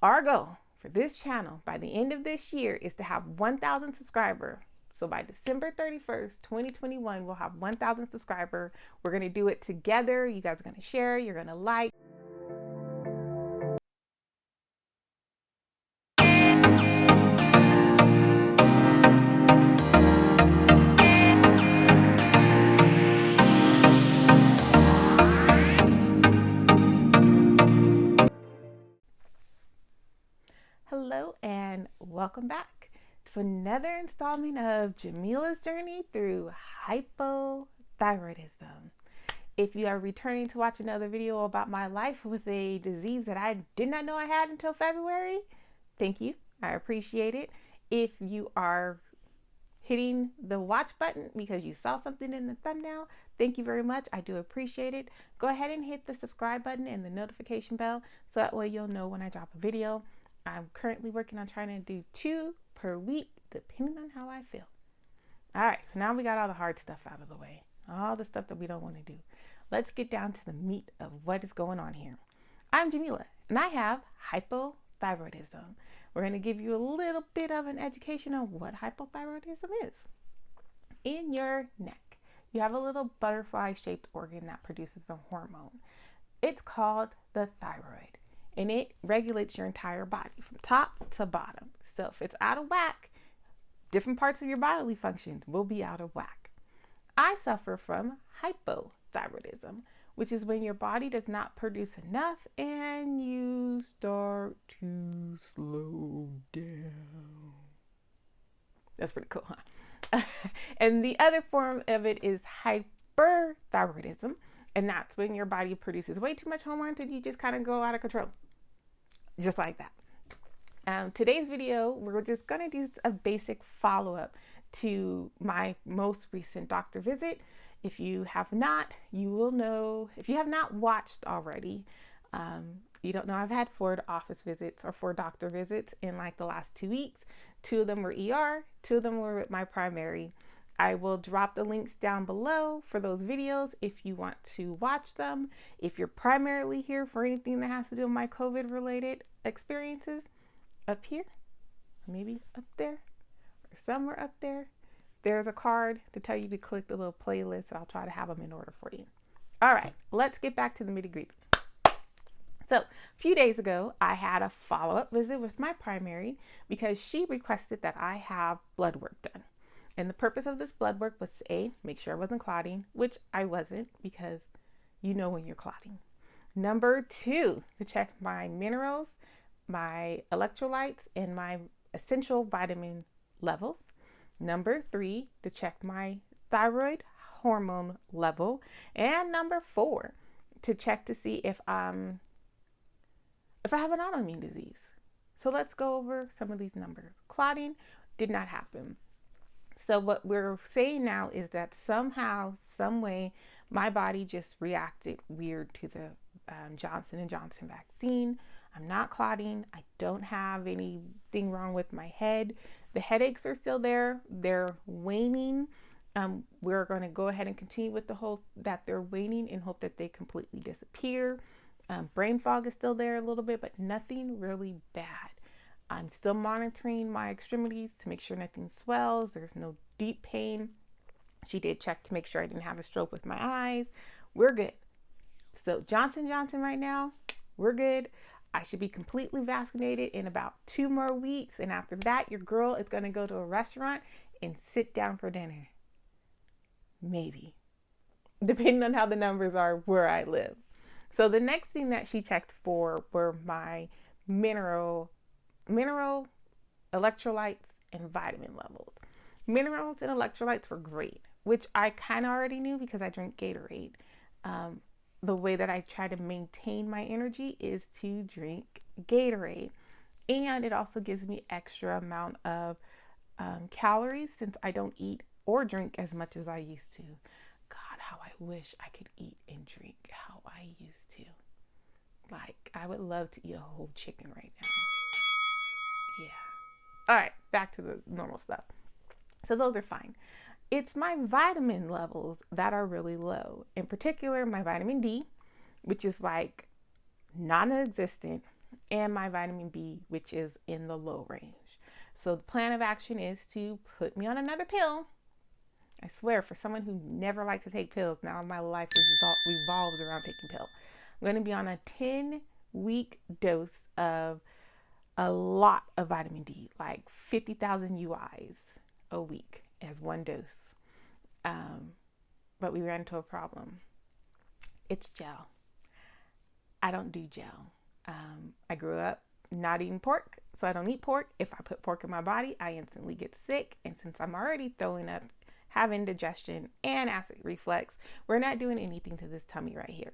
Our goal for this channel by the end of this year is to have 1,000 subscribers. So by December 31st, 2021, we'll have 1,000 subscribers. We're going to do it together. You guys are going to share, you're going to like. Hello and welcome back to another installment of Jamila's journey through hypothyroidism. If you are returning to watch another video about my life with a disease that I did not know I had until February, thank you. I appreciate it. If you are hitting the watch button because you saw something in the thumbnail, thank you very much. I do appreciate it. Go ahead and hit the subscribe button and the notification bell so that way you'll know when I drop a video. I'm currently working on trying to do 2 per week, depending on how I feel. All right, so now we got all the hard stuff out of the way, all the stuff that we don't want to do. Let's get down to the meat of what is going on here. I'm Jamila, and I have hypothyroidism. We're going to give you a little bit of an education on what hypothyroidism is. In your neck, you have a little butterfly-shaped organ that produces a hormone. It's called the thyroid. And it regulates your entire body from top to bottom. So if it's out of whack, different parts of your bodily functions will be out of whack. I suffer from hypothyroidism, which is when your body does not produce enough and you start to slow down. That's pretty cool, huh? And the other form of it is hyperthyroidism. And that's when your body produces way too much hormones and you just kind of go out of control. Just like that. Today's video, we're just going to do a basic follow-up to my most recent doctor visit. If you have not, you will know. If you have not watched already, you don't know I've had 4 office visits or 4 doctor visits in like the last 2 weeks. 2 of them were ER, 2 of them were with my primary. I will drop the links down below for those videos if you want to watch them. If you're primarily here for anything that has to do with my COVID related experiences, up here, maybe up there, or somewhere up there, there's a card to tell you to click the little playlist. I'll try to have them in order for you. All right, let's get back to the nitty-gritty. So a few days ago, I had a follow-up visit with my primary because she requested that I have blood work done. And the purpose of this blood work was A, make sure I wasn't clotting, which I wasn't because you know when you're clotting. Number 2, to check my minerals, my electrolytes, and my essential vitamin levels. Number 3, to check my thyroid hormone level. And number 4, to check to see if I have an autoimmune disease. So let's go over some of these numbers. Clotting did not happen. So what we're saying now is that somehow, some way, my body just reacted weird to the Johnson & Johnson vaccine. I'm not clotting. I don't have anything wrong with my head. The headaches are still there. They're waning. We're going to go ahead and continue with the whole that they're waning and hope that they completely disappear. Brain fog is still there a little bit, but nothing really bad. I'm still monitoring my extremities to make sure nothing swells. There's no deep pain. She did check to make sure I didn't have a stroke with my eyes. We're good. So Johnson & Johnson right now, we're good. I should be completely vaccinated in about 2 more weeks. And after that, your girl is going to go to a restaurant and sit down for dinner. Maybe. Depending on how the numbers are where I live. So the next thing that she checked for were my mineral electrolytes and vitamin levels. Minerals and electrolytes were great, which I kind of already knew because I drink Gatorade. The way that I try to maintain my energy is to drink Gatorade, and it also gives me extra amount of calories since I don't eat or drink as much as I used to. God, how I wish I could eat and drink how I used to. Like, I would love to eat a whole chicken right now. Yeah. All right, back to the normal stuff. So those are fine. It's my vitamin levels that are really low. In particular, my vitamin D, which is like non-existent. and my vitamin B, which is in the low range. So the plan of action is to put me on another pill. I swear, for someone who never liked to take pills, now my life revolves around taking pills. I'm going to be on a 10-week dose of a lot of vitamin D, like 50,000 UIs a week as one dose. But we ran into a problem. It's gel. I don't do gel. I grew up not eating pork, so I don't eat pork. If I put pork in my body, I instantly get sick. And since I'm already throwing up, having digestion and acid reflux, we're not doing anything to this tummy right here.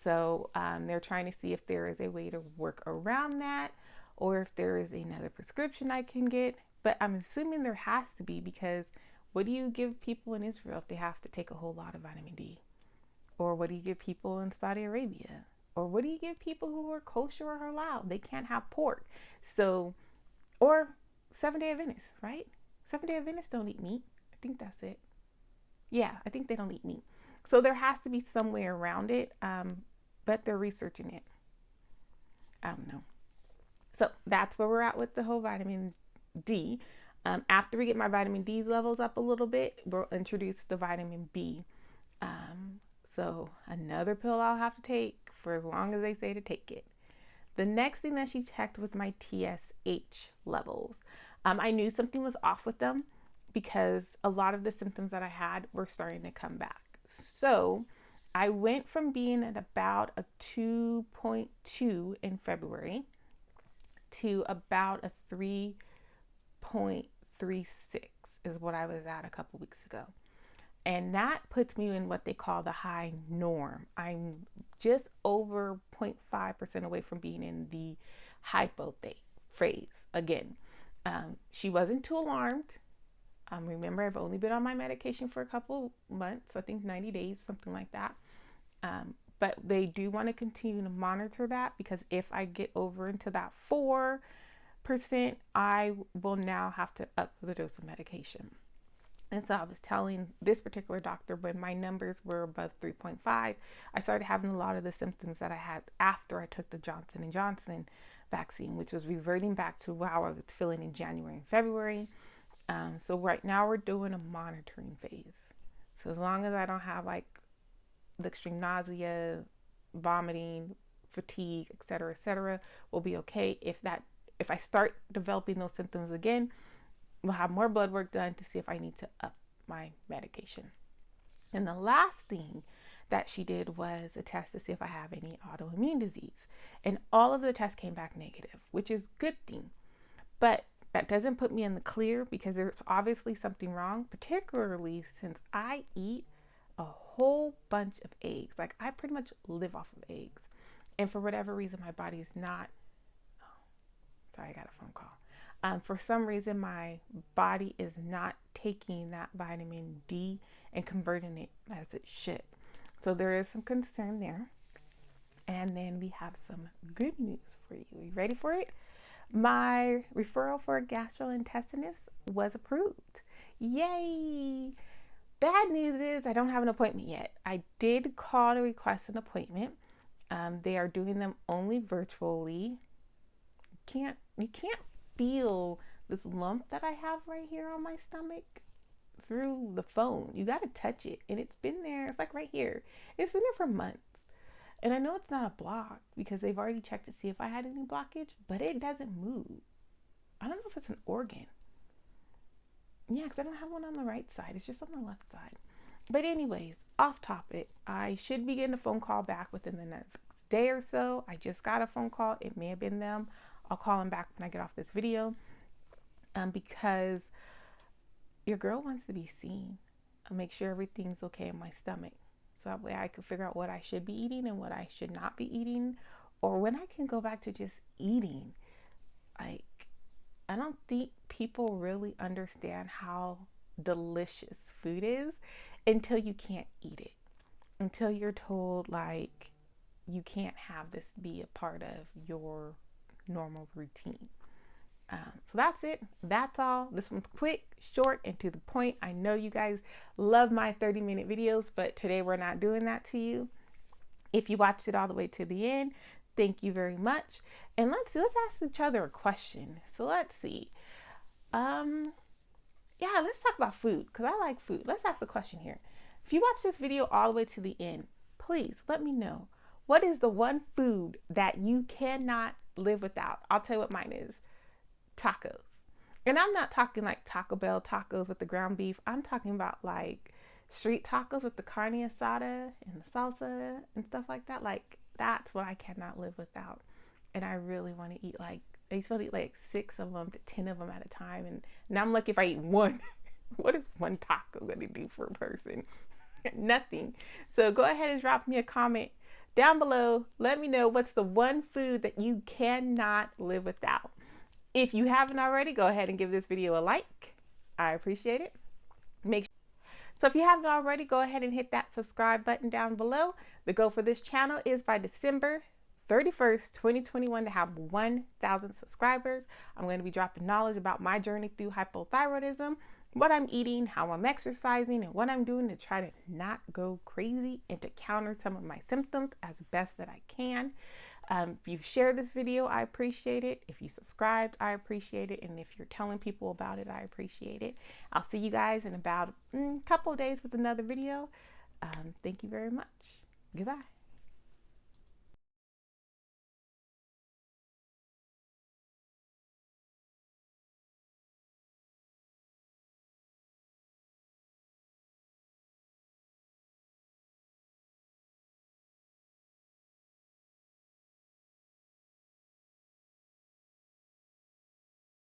So they're trying to see if there is a way to work around that, or if there is another prescription I can get. But I'm assuming there has to be, because what do you give people in Israel if they have to take a whole lot of vitamin D? Or what do you give people in Saudi Arabia? Or what do you give people who are kosher or halal? They can't have pork. So, or Seventh-day Adventists, right? Seventh-day Adventists don't eat meat. I think that's it. Yeah, I think they don't eat meat. So there has to be some way around it, but they're researching it. I don't know. So that's where we're at with the whole vitamin D. After we get my vitamin D levels up a little bit, we'll introduce the vitamin B. So another pill I'll have to take for as long as they say to take it. The next thing that she checked was my TSH levels. I knew something was off with them because a lot of the symptoms that I had were starting to come back. So I went from being at about a 2.2 in February to about a 3.36 is what I was at a couple weeks ago. And that puts me in what they call the high norm. I'm just over 0.5% away from being in the hypo phase again. She wasn't too alarmed. Remember, I've only been on my medication for a couple months, I think 90 days, something like that. But they do want to continue to monitor that, because if I get over into that 4%, I will now have to up the dose of medication. And so I was telling this particular doctor, when my numbers were above 3.5, I started having a lot of the symptoms that I had after I took the Johnson & Johnson vaccine, which was reverting back to how I was feeling in January and February. So right now we're doing a monitoring phase. So as long as I don't have like the extreme nausea, vomiting, fatigue, etc., we'll be okay. If I start developing those symptoms again, we'll have more blood work done to see if I need to up my medication. And the last thing that she did was a test to see if I have any autoimmune disease. And all of the tests came back negative, which is a good thing. But that doesn't put me in the clear, because there's obviously something wrong, particularly since I eat a whole bunch of eggs. Like, I pretty much live off of eggs. And for whatever reason, my body is not... Sorry, I got a phone call. For some reason, my body is not taking that vitamin D and converting it as it should. So there is some concern there. And then we have some good news for you. Are you ready for it? My referral for a gastrointestinist was approved. Yay! Bad news is I don't have an appointment yet. I did call to request an appointment. They are doing them only virtually. You can't feel this lump that I have right here on my stomach through the phone. You got to touch it, and it's been there. It's like right here. It's been there for months. And I know it's not a block because they've already checked to see if I had any blockage, but it doesn't move. I don't know if it's an organ. Yeah, because I don't have one on the right side. It's just on the left side. But anyways, off topic. I should be getting a phone call back within the next day or so. I just got a phone call. It may have been them. I'll call them back when I get off this video, because your girl wants to be seen. I'll make sure everything's okay in my stomach, so that way I can figure out what I should be eating and what I should not be eating, or when I can go back to just eating. Like, I don't think people really understand how delicious food is until you can't eat it, until you're told like you can't have this be a part of your normal routine. So that's it. That's all. This one's quick, short, and to the point. I know you guys love my 30-minute videos, but today we're not doing that to you. If you watched it all the way to the end, Thank you very much. And let's ask each other a question. So let's see. Yeah, let's talk about food because I like food. Let's ask a question here. If you watch this video all the way to the end, please let me know, what is the one food that you cannot live without? I'll tell you what mine is. Tacos. And I'm not talking like Taco Bell tacos with the ground beef. I'm talking about like street tacos with the carne asada and the salsa and stuff like that. Like, that's what I cannot live without. And I really want to eat like, I used to eat like 6 of them to 10 of them at a time. And now I'm lucky if I eat one. What is one taco going to do for a person? Nothing. So go ahead and drop me a comment down below. Let me know what's the one food that you cannot live without. If you haven't already, go ahead and give this video a like. I appreciate it. So if you haven't already, go ahead and hit that subscribe button down below. The goal for this channel is by December 31st, 2021 to have 1,000 subscribers. I'm going to be dropping knowledge about my journey through hypothyroidism, what I'm eating, how I'm exercising, and what I'm doing to try to not go crazy and to counter some of my symptoms as best that I can. If you've shared this video, I appreciate it. If you subscribed, I appreciate it. And if you're telling people about it, I appreciate it. I'll see you guys in about a couple of days with another video. Thank you very much. Goodbye.